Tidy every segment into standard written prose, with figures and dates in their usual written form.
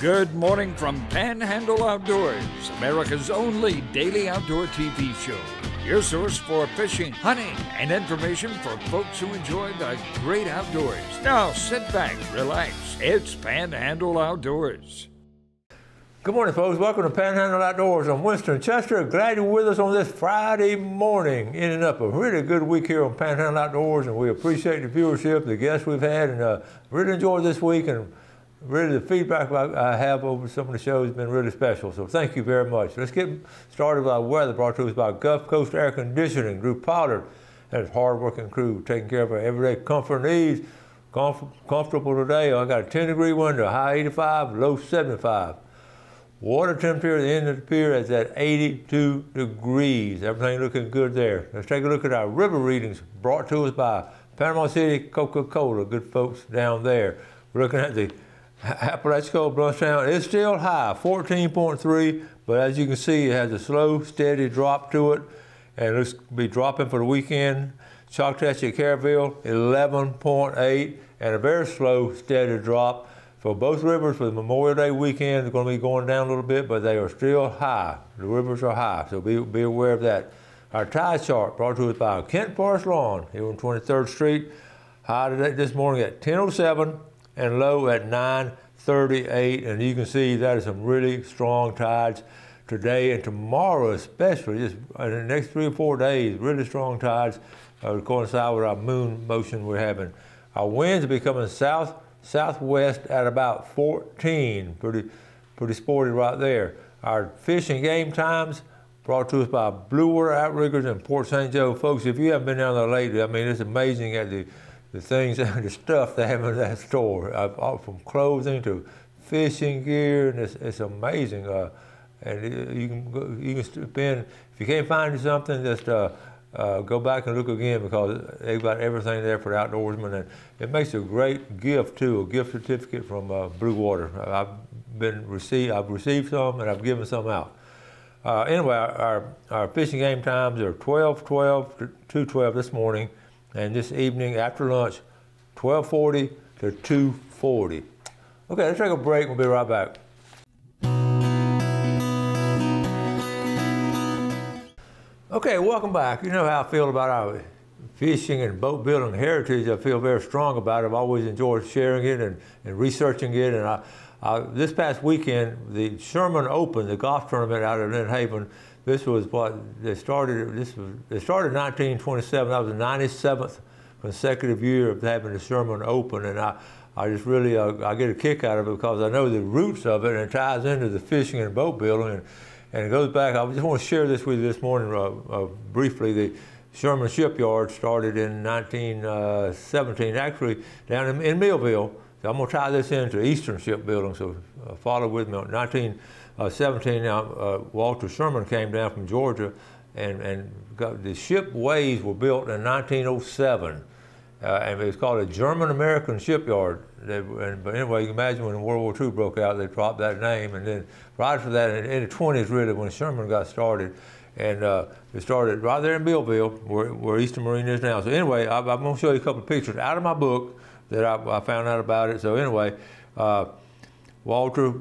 Good morning from Panhandle Outdoors, America's only daily outdoor TV show. Your source for fishing, hunting, and information for folks who enjoy the great outdoors. Now sit back, relax. It's Panhandle Outdoors. Good morning, folks. Welcome to Panhandle Outdoors. I'm Winston Chester. Glad you're with us on this Friday morning. Ending up a really good week here on Panhandle Outdoors, and we appreciate the viewership, the guests we've had, and really enjoyed this week. And really, the feedback I have over some of the shows has been really special, so thank you very much. Let's get started with our weather, brought to us by Gulf Coast Air Conditioning. Drew Pollard and his hard-working crew taking care of our everyday comfort needs. Comfortable today. I got a 10-degree window, high 85, low 75. Water temperature at the end of the pier is at 82 degrees. Everything looking good there. Let's take a look at our river readings, brought to us by Panama City Coca-Cola. Good folks down there. We're looking at the Apalachicola Bluffstown. It's still high, 14.3, but as you can see, it has a slow, steady drop to it, and it looks to be dropping for the weekend. Choctaw Caryville, 11.8, and a very slow, steady drop for both rivers for the Memorial Day weekend. They're going to be going down a little bit, but they are still high. The rivers are high, so be aware of that. Our tide chart brought to us by Kent Forest Lawn here on 23rd Street. High today this morning at 10:07. And low at 9:38, and you can see that is some really strong tides today and tomorrow, especially just in the next 3 or 4 days. Really strong tides to coincide with our moon motion we're having. Our winds are becoming southwest at about 14. Pretty sporty right there. Our fish and game times brought to us by Blue Water Outriggers in Port St. Joe. Folks, if you haven't been down there lately, I mean, it's amazing at the things and the stuff they have in that store, from clothing to fishing gear, and it's amazing. And you can spend, if you can't find something, just go back and look again, because they've got everything there for the outdoorsman, and it makes a great gift too, a gift certificate from Blue Water. I've received some, and I've given some out. Anyway, our fishing game times are 12:12 to 2:12 this morning. And this evening after lunch, 12:40 to 2:40. Okay, let's take a break. We'll be right back. Okay, welcome back. You know how I feel about our fishing and boat building heritage. I feel very strong about it. I've always enjoyed sharing it and researching it. And this past weekend, the Sherman Open, the golf tournament out of Lynn Haven, this was what they started. They started in 1927. That was the 97th consecutive year of having the Sherman Open, and I just really I get a kick out of it, because I know the roots of it, and it ties into the fishing and boat building, and it goes back. I just want to share this with you this morning briefly. The Sherman Shipyard started in 1917, actually down in Millville. So I'm going to tie this into Eastern Shipbuilding. So follow with me. 1917, now Walter Sherman came down from Georgia, and the ship ways were built in 1907, and it was called a German-American shipyard. But anyway, you can imagine when World War II broke out, they dropped that name, and then right after that, in the 20s really, when Sherman got started, and it started right there in Millville, where Eastern Marine is now. So anyway, I'm going to show you a couple of pictures out of my book that I found out about it. So anyway, Walter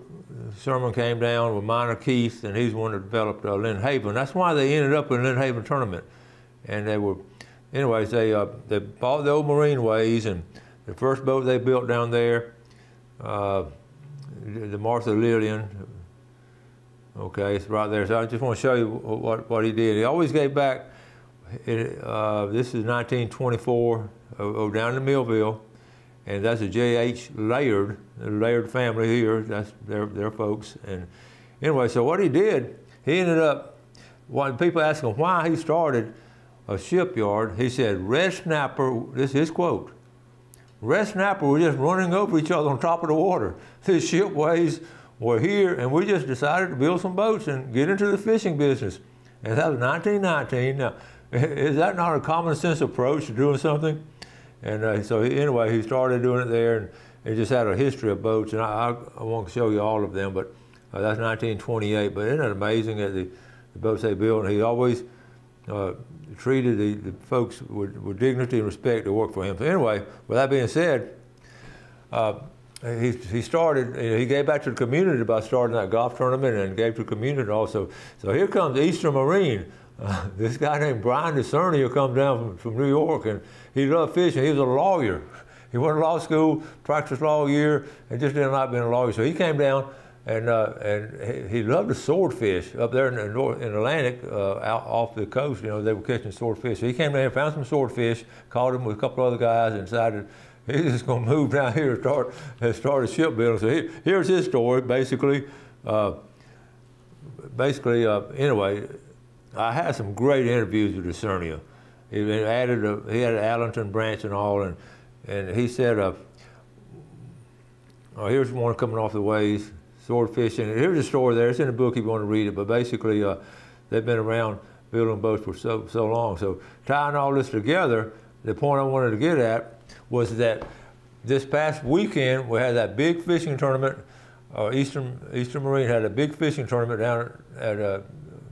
Sherman came down with Minor Keith, and he's the one that developed Lynn Haven. That's why they ended up in Lynn Haven tournament. And they were, anyways, they bought the old Marine ways, and the first boat they built down there, the Martha Lillian. Okay, it's right there. So I just want to show you what he did. He always gave back. This is 1924, down in Millville. And that's a J.H. Laird, the Laird family here. That's their folks. And anyway, so what he did, he ended up, when people ask him why he started a shipyard, he said, red snapper, this is his quote, red snapper were just running over each other on top of the water. These shipways were here, and we just decided to build some boats and get into the fishing business. And that was 1919. Now, is that not a common sense approach to doing something? And so anyway, he started doing it there, and it just had a history of boats, and I won't show you all of them, but that's 1928. But isn't it amazing that the boats they built? He always treated the folks with dignity and respect to work for him. So anyway, with that being said, he started, he gave back to the community by starting that golf tournament and gave to the community also. So here comes Eastern Marine. This guy named Brian DeCernia comes down from New York, and he loved fishing. He was a lawyer. He went to law school, practiced law a year, and just didn't like being a lawyer. So he came down, and he loved to swordfish up there in the Atlantic, out off the coast. You know, they were catching swordfish. So he came down, found some swordfish, caught him with a couple other guys, and decided he's just going to move down here and start a shipbuilding. So here's his story, basically. Anyway, I had some great interviews with DeCernia. He had an Allenton branch and all, and he said, oh, here's one coming off the waves, swordfishing. And here's a story there. It's in the book if you want to read it, but basically they've been around building boats for so long. So tying all this together, the point I wanted to get at was that this past weekend we had that big fishing tournament. Eastern Marine had a big fishing tournament down at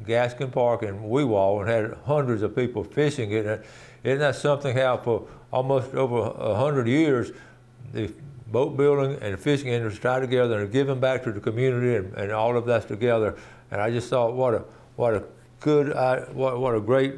Gaskin Park in Weewall, and had hundreds of people fishing it. Isn't that something how for almost over 100 years the boat building and the fishing industry tie together and are giving back to the community, and all of that's together. And I just thought what a great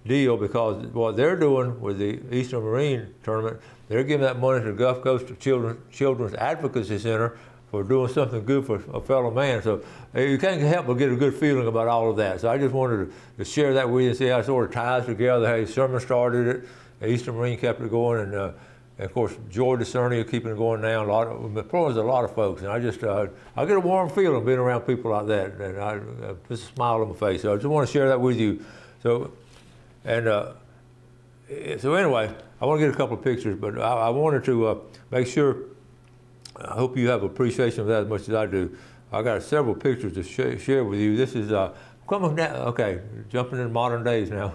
deal, because what they're doing with the Eastern Marine tournament, they're giving that money to the Gulf Coast Children's Advocacy Center for doing something good for a fellow man. So you can't help but get a good feeling about all of that. So I just wanted to share that with you and see how it sort of ties together. How Sherman started it, Eastern Marine kept it going, and of course George DeCernia keeping it going now. There's a lot of folks, and I get a warm feeling being around people like that, and just a smile on my face. So I just want to share that with you. So anyway, I want to get a couple of pictures, but I wanted to make sure. I hope you have appreciation of that as much as I do. I got several pictures to share with you. This is coming down. Okay, jumping into modern days now.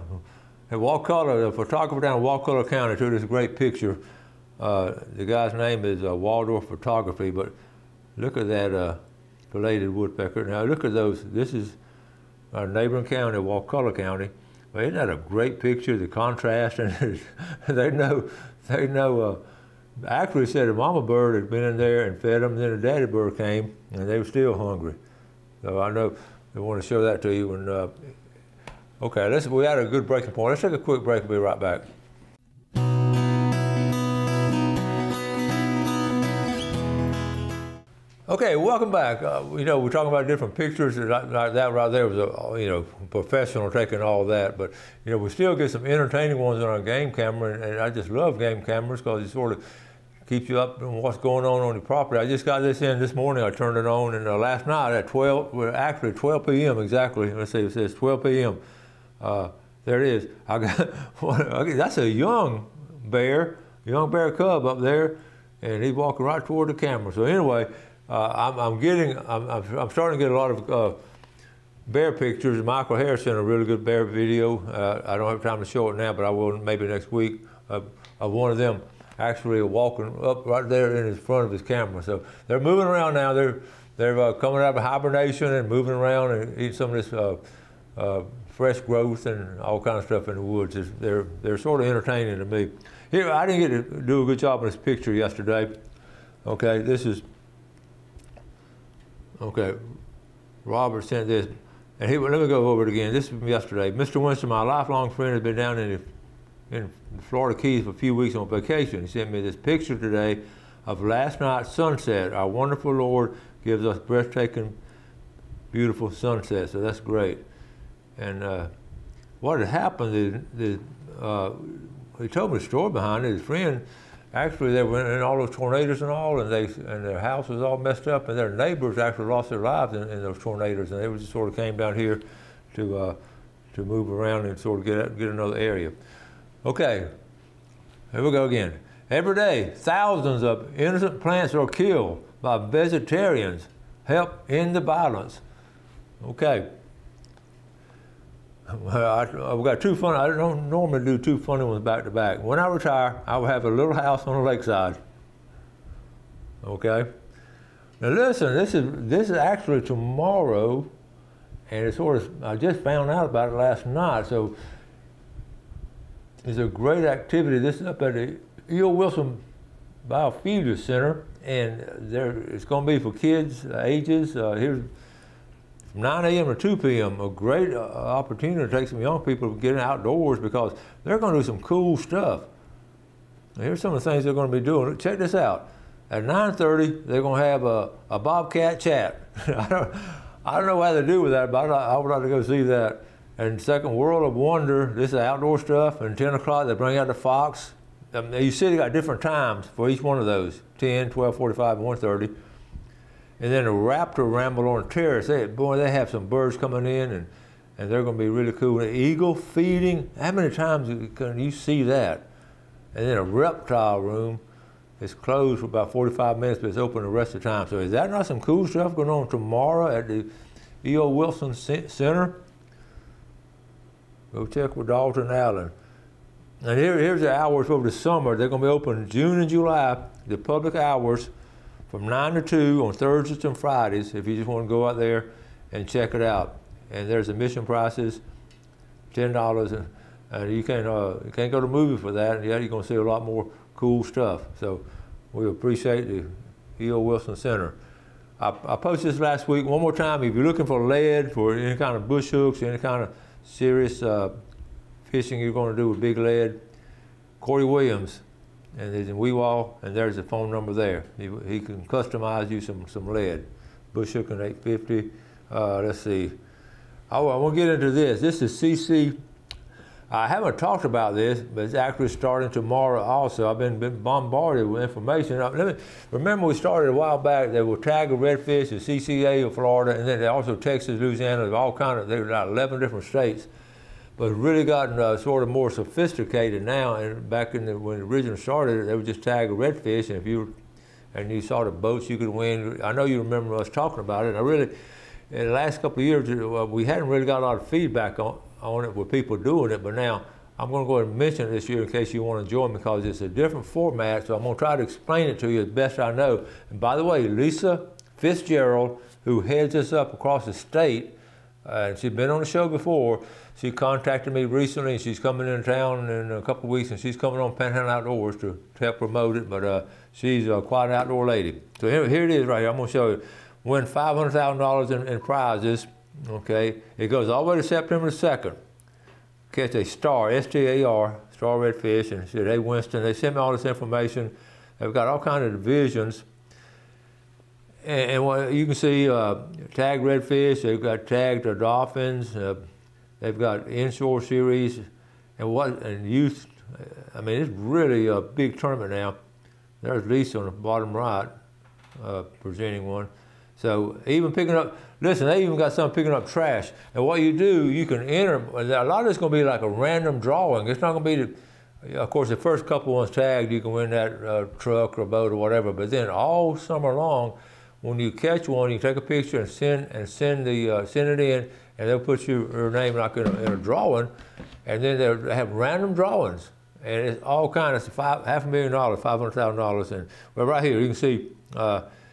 At Wakulla, the photographer down in Wakulla County took this great picture. The guy's name is Waldorf Photography, but look at that belated woodpecker. Now look at those. This is our neighboring county, Wakulla County. But isn't that a great picture? The contrast, and they know. Actually said the mama bird had been in there and fed them, and then the daddy bird came, and they were still hungry. So I know they want to show that to you. And okay, we had a good breaking point. Let's take a quick break. We'll be right back. Okay, welcome back. You know, we're talking about different pictures. Like that right there was professional taking all that. But you know, we still get some entertaining ones on our game camera, and I just love game cameras because it sort of keeps you up on what's going on the property. I just got this in this morning. I turned it on, and last night at 12 p.m. exactly. Let's see, it says 12 p.m. There it is. I got that's a young bear cub up there, and he's walking right toward the camera. So anyway. I'm starting to get a lot of bear pictures. Michael Harris sent a really good bear video. I don't have time to show it now, but I will maybe next week, of one of them actually walking up right there in front of his camera. So they're moving around now. They're coming out of hibernation and moving around and eating some of this fresh growth and all kinds of stuff in the woods. They're sort of entertaining to me. Here, I didn't get to do a good job on this picture yesterday. Okay, this is. Okay, Robert sent this, and let me go over it again. This is from yesterday. Mr. Winston, my lifelong friend, has been down in the Florida Keys for a few weeks on vacation. He sent me this picture today of last night's sunset. Our wonderful Lord gives us breathtaking, beautiful sunset, so that's great. And what had happened is, he told me the story behind it. His friend, actually, they were in all those tornadoes and all, and their house was all messed up, and their neighbors actually lost their lives in those tornadoes, and they just sort of came down here to move around and sort of get another area. Okay, here we go again. Every day, thousands of innocent plants are killed by vegetarians. Help end the violence. Okay. I've got two funny. I don't normally do two funny ones back to back. When I retire, I will have a little house on the lakeside. Okay. Now listen, this is actually tomorrow, and it's sort of. I just found out about it last night. So it's a great activity. This is up at the E.O. Wilson Biophilia Center, and it's going to be for kids ages here's from 9 a.m. to 2 p.m. A great opportunity to take some young people to get outdoors because they're going to do some cool stuff. Now, here's some of the things they're going to be doing. Check this out. At 9:30, they're going to have a Bobcat chat. I don't know what to do with that, but I would like to go see that. And second, World of Wonder, this is outdoor stuff. And 10 o'clock, they bring out the Fox. You see they got different times for each one of those, 10, 12, 45, and 1:30. And then the Raptor Ramble on the Terrace. They have some birds coming in, and they're going to be really cool. The eagle feeding, how many times can you see that? And then a reptile room. It's closed for about 45 minutes, but it's open the rest of the time. So is that not some cool stuff going on tomorrow at the E.O. Wilson Center? Go check with Dalton Allen. And here's the hours for the summer. They're going to be open June and July, the public hours from 9 to 2 on Thursdays and Fridays if you just want to go out there and check it out. And there's admission prices, $10, and you can't go to the movie for that, and yet you're going to see a lot more cool stuff. So we appreciate the E.O. Wilson Center. I posted this last week. One more time, if you're looking for lead, for any kind of bush hooks, any kind of serious fishing you're going to do with big lead, Corey Williams, and he's in Weewall, and there's the phone number there. He can customize you some lead. Bush hooking 850. Let's see. I want to get into this. This is CC. I haven't talked about this, but it's actually starting tomorrow also. I've been bombarded with information. Remember we started a while back, they were tagging redfish in CCA of Florida, and then also Texas, Louisiana, all kind of, there were 11 different states. But it's really gotten sort of more sophisticated now, and back when it originally started, they would just tag redfish, and you saw the boats you could win. I know you remember us talking about it. In the last couple of years, we hadn't really got a lot of feedback on it with people doing it, but now I'm going to go ahead and mention it this year in case you want to join, because it's a different format, so I'm going to try to explain it to you as best I know. And by the way, Lisa Fitzgerald, who heads us up across the state, and she's been on the show before, she contacted me recently, and she's coming in town in a couple of weeks, and she's coming on Panhandle Outdoors to help promote it, but she's quite an outdoor lady. So here it is right here. I'm going to show you. Win $500,000 in prizes. Okay, it goes all the way to September 2nd. Catch a star, S-T-A-R, star redfish, and said, hey, Winston, they sent me all this information. They've got all kinds of divisions. And what you can see, tagged redfish, they've got tagged dolphins, they've got inshore series, and youth. I mean, it's really a big tournament now. There's Lisa on the bottom right, presenting one. So even picking up, listen, they even got some picking up trash. And what you do, you can enter, a lot of it's going to be like a random drawing. It's not going to be, of course, the first couple ones tagged, you can win that truck or boat or whatever. But then all summer long, when you catch one, you take a picture and send it in, and they'll put your name like in a drawing, and then they'll have random drawings. And it's all kinds of $500,000, $500,000. And well, right here, you can see,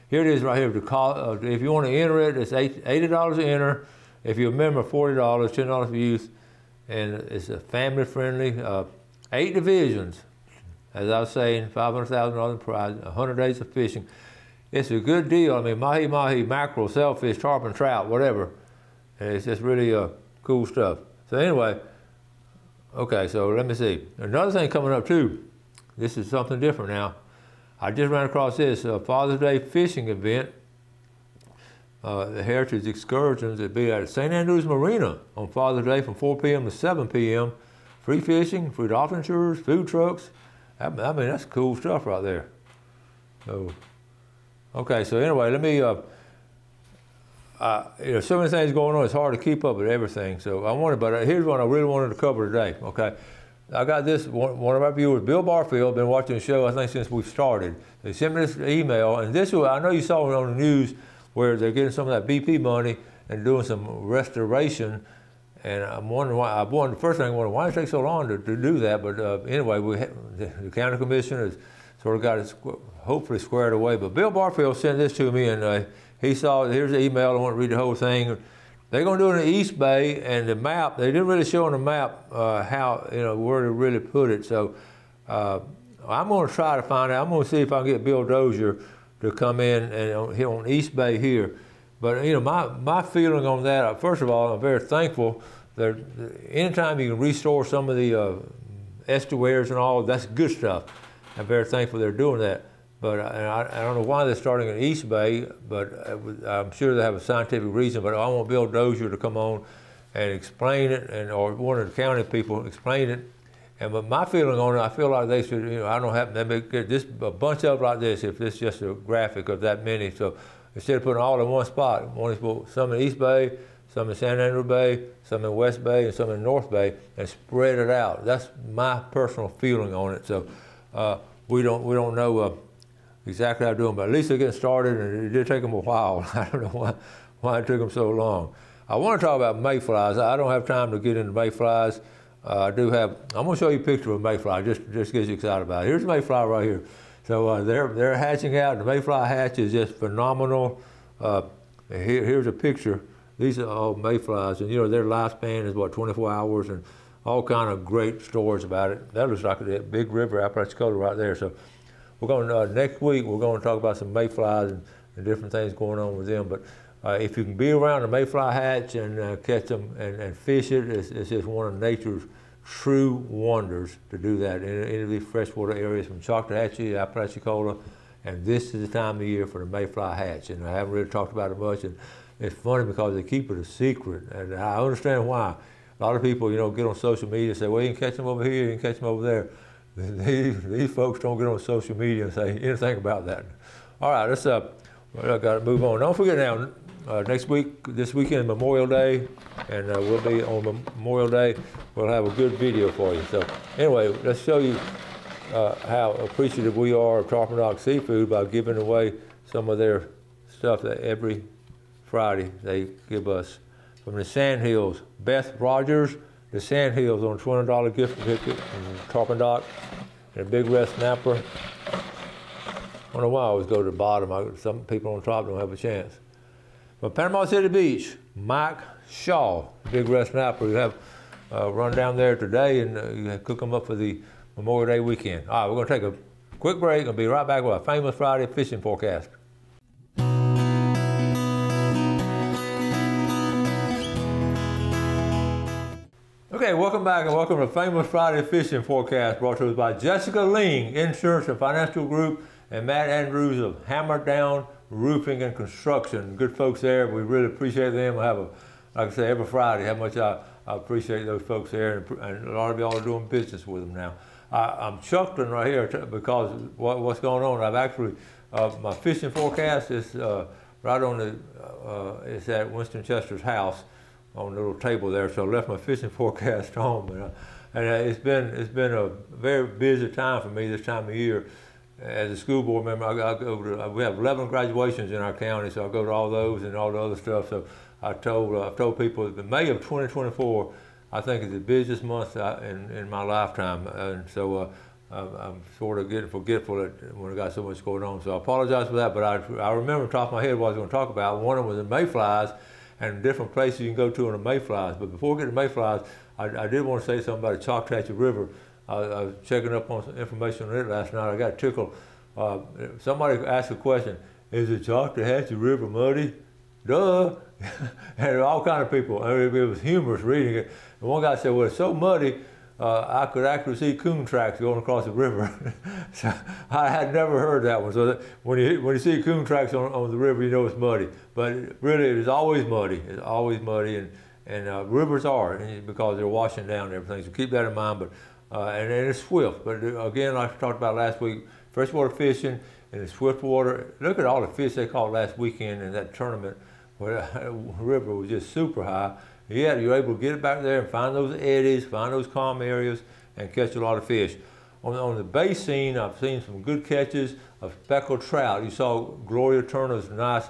here it is right here. If you want to enter it, it's $80 to enter. If you're a member, $40, $10 for youth. And it's a family-friendly, 8 divisions. As I was saying, $500,000 prize, 100 days of fishing. It's a good deal. I mean, mahi-mahi, mackerel, sailfish, tarpon, trout, whatever. And it's just really cool stuff. So anyway, okay, so let me see. Another thing coming up too. This is something different now. I just ran across this Father's Day fishing event, the Heritage Excursions. It'll be at St. Andrews Marina on Father's Day from 4 p.m. to 7 p.m. Free fishing, free dolphin tours, food trucks. I mean, that's cool stuff right there. So, okay, so anyway, let me, so many things going on, it's hard to keep up with everything. So here's what I really wanted to cover today, okay? I got this, one of our viewers, Bill Barfield, been watching the show, I think, since we started. They sent me this email, and this was, I know you saw it on the news, where they're getting some of that BP money and doing some restoration. And I'm wondering why, the first thing I wondered, why did it take so long to do that? But anyway, the county commission has sort of got it hopefully squared away. But Bill Barfield sent this to me, and he saw, here's the email, I want to read the whole thing. They're going to do it in the East Bay, and the map, they didn't really show on the map how, where to really put it. So I'm going to try to find out. I'm going to see if I can get Bill Dozier to come in and here on East Bay here. But you know, my feeling on that, first of all, I'm very thankful that anytime you can restore some of the estuaries and all, that's good stuff. I'm very thankful they're doing that. But I don't know why they're starting in East Bay, but I'm sure they have a scientific reason. But I want Bill Dozier to come on and explain it, or one of the county people explain it. But my feeling on it, I feel like they should, you know, I don't have, they get just a bunch of like this, if it's just a graphic of that many. So instead of putting all in one spot, some in East Bay, some in San Andrew Bay, some in West Bay, and some in North Bay, and spread it out. That's my personal feeling on it. So we don't know exactly how to do them, but at least they're getting started, and it did take them a while. I don't know why it took them so long. I want to talk about mayflies. I don't have time to get into mayflies. I'm going to show you a picture of a mayfly, just get you excited about it. Here's a mayfly right here. So they're hatching out. The mayfly hatch is just phenomenal. Here's a picture. These are all mayflies, and you know, their lifespan is what, 24 hours, and all kind of great stories about it. That looks like a big river, Apalachicola right there. So we're going next week, we're going to talk about some mayflies and different things going on with them. But if you can be around a mayfly hatch and catch them and fish it, it's just one of nature's true wonders to do that in any of these freshwater areas from Choctawhatchee, Apalachicola, and this is the time of year for the mayfly hatch. And I haven't really talked about it much, and it's funny because they keep it a secret, and I understand why. A lot of people, you know, get on social media and say, well, you can catch them over here, you can catch them over there. These folks don't get on social media and say anything about that. All right, let's I got to move on. Don't forget now, this weekend, Memorial Day, and we'll be on Memorial Day. We'll have a good video for you. So anyway, let's show you how appreciative we are of Tarpon Rock Seafood by giving away some of their stuff that every Friday they give us. From the Sandhills, Beth Rogers, the Sandhills on a $20 gift certificate from Tarpon Dock, and a big red snapper. I don't know why I always go to the bottom. Some people on top don't have a chance. From Panama City Beach, Mike Shaw, big red snapper. You have run down there today, and you cook them up for the Memorial Day weekend. All right, we're going to take a quick break and be right back with our famous Friday fishing forecast. Okay, welcome back and welcome to Famous Friday Fishing Forecast, brought to us by Jessica Ling, Insurance and Financial Group, and Matt Andrews of Hammer Down Roofing and Construction. Good folks there. We really appreciate them. Like I say, every Friday, how much I appreciate those folks there, and a lot of y'all are doing business with them now. I'm chuckling right here because what's going on. I've actually, my fishing forecast is right on it's at Winston Chester's house on the little table there. So I left my fishing forecast home, and it's been a very busy time for me this time of year. As a school board member, we have 11 graduations in our county, so I go to all those and all the other stuff. So I've told people that May of 2024, I think is the busiest month in my lifetime, and so I'm sort of getting forgetful when I got so much going on. So I apologize for that, but I remember off the top of my head what I was going to talk about. One of them was the mayflies and different places you can go to in the mayflies. But before we get to mayflies, I did want to say something about the Choctawhatchee River. I was checking up on some information on it last night. I got tickled. Somebody asked a question, is the Choctawhatchee River muddy? Duh. And all kind of people. I mean, it was humorous reading it. And one guy said, well, it's so muddy, I could actually see coon tracks going across the river. So I had never heard that one. So when you see coon tracks on the river, you know it's muddy. But really, it is always muddy. It's always muddy, and rivers are, because they're washing down and everything. So keep that in mind. But and it's swift. But again, like I talked about last week, freshwater fishing and the swift water. Look at all the fish they caught last weekend in that tournament where the river was just super high. Yeah, you're able to get it back there and find those eddies, find those calm areas, and catch a lot of fish. On the bay scene, I've seen some good catches of speckled trout. You saw Gloria Turner's nice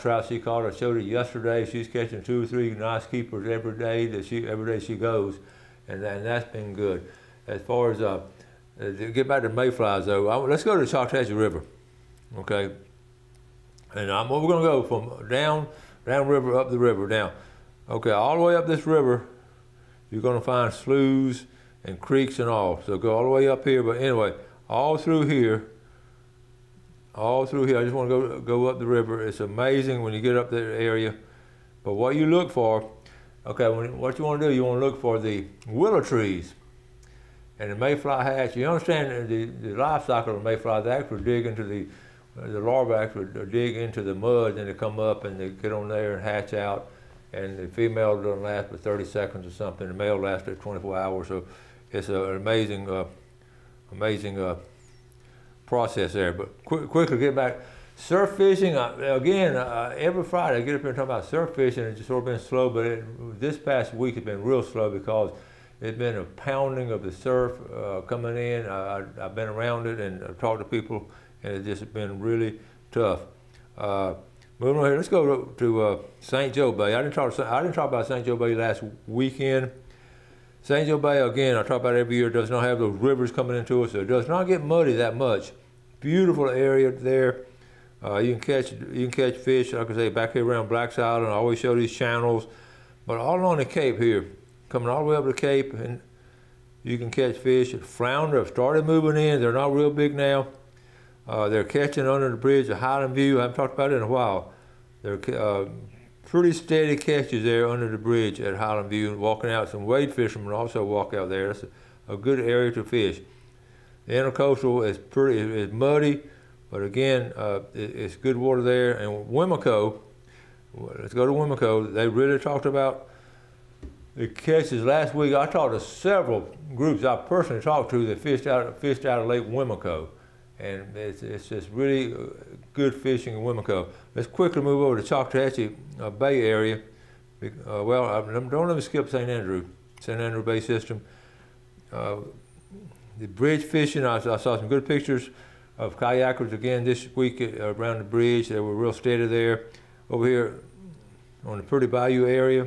trout she caught. I showed it yesterday. She's catching 2 or 3 nice keepers every day she goes, and that's been good. As far as to get back to mayflies though, let's go to the Choctawhatchee River, okay? And we're going to go from down river, up the river, down. Okay, all the way up this river, you're going to find sloughs and creeks and all. So go all the way up here. But anyway, all through here. All through here. I just want to go up the river. It's amazing when you get up that area. But what you look for, okay, what you want to do, you want to look for the willow trees and the mayfly hatch. You understand the life cycle of the mayfly, they actually dig into the larvae actually dig into the mud, and they come up and they get on there and hatch out. And the female doesn't last but 30 seconds or something. The male lasts 24 hours. So it's an amazing, amazing process there. But quickly get back. Surf fishing, again, every Friday I get up here and talk about surf fishing. It's just sort of been slow, but this past week has been real slow because it's been a pounding of the surf coming in. I've been around it and I've talked to people, and it's just been really tough. Moving on here, let's go to St. Joe Bay. I didn't talk about St. Joe Bay last weekend. St. Joe Bay, again, I talk about it every year, does not have those rivers coming into it, so it does not get muddy that much. Beautiful area there. You can catch fish, like I say, back here around Black's Island. I always show these channels, but all along the Cape here, coming all the way up the Cape, and you can catch fish. Flounder have started moving in. They're not real big now. They're catching under the bridge at Highland View. I haven't talked about it in a while. They're pretty steady catches there under the bridge at Highland View. Walking out, some wade fishermen also walk out there. That's a good area to fish. The intercoastal is muddy, but again, it's good water there. And Wimico, let's go to Wimico. They really talked about the catches last week. I talked to several groups I personally talked to that fished out of Lake Wimico. And it's just really good fishing in Wimico. Let's quickly move over to Choctawhatchee Bay area. Don't let me skip St. Andrew Bay system. The bridge fishing, I saw some good pictures of kayakers again this week around the bridge. They were real steady there. Over here on the Pretty Bayou area,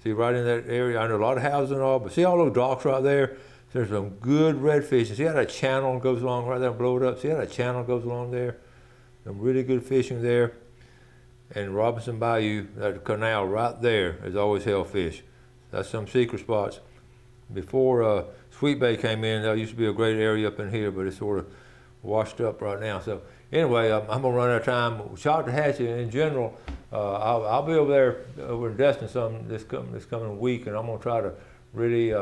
see right in that area, I know a lot of houses and all, but see all those docks right there? There's some good redfish. See how that channel goes along right there and blow it up? See how that channel goes along there? Some really good fishing there. And Robinson Bayou, that canal right there is always held fish. That's some secret spots. Before Sweet Bay came in, that used to be a great area up in here, but it's sort of washed up right now. So anyway, I'm gonna run out of time. Choctawhatchee in general, I'll be over there over in Destin this coming week, and I'm gonna try to really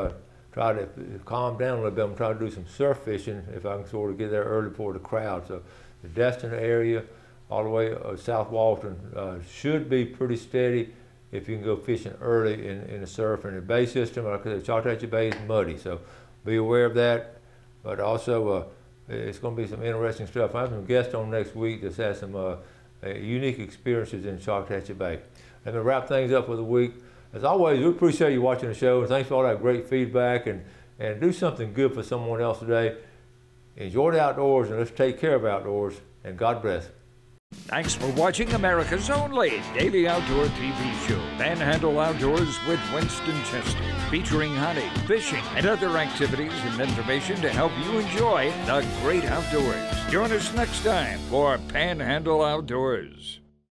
try to calm down a little bit. I'm trying to do some surf fishing if I can sort of get there early before the crowd. So the Destin area, all the way South Walton, should be pretty steady if you can go fishing early in the surf. And the bay system, like I said, Choctawhatchee Bay is muddy, so be aware of that. But also, it's going to be some interesting stuff. I have some guests on next week that has some unique experiences in Choctawhatchee Bay. Let me wrap things up for the week. As always, we appreciate you watching the show, and thanks for all that great feedback, and do something good for someone else today. Enjoy the outdoors, and let's take care of outdoors, and God bless. Thanks for watching America's only daily outdoor TV show, Panhandle Outdoors with Winston Chester, featuring hunting, fishing, and other activities and information to help you enjoy the great outdoors. Join us next time for Panhandle Outdoors.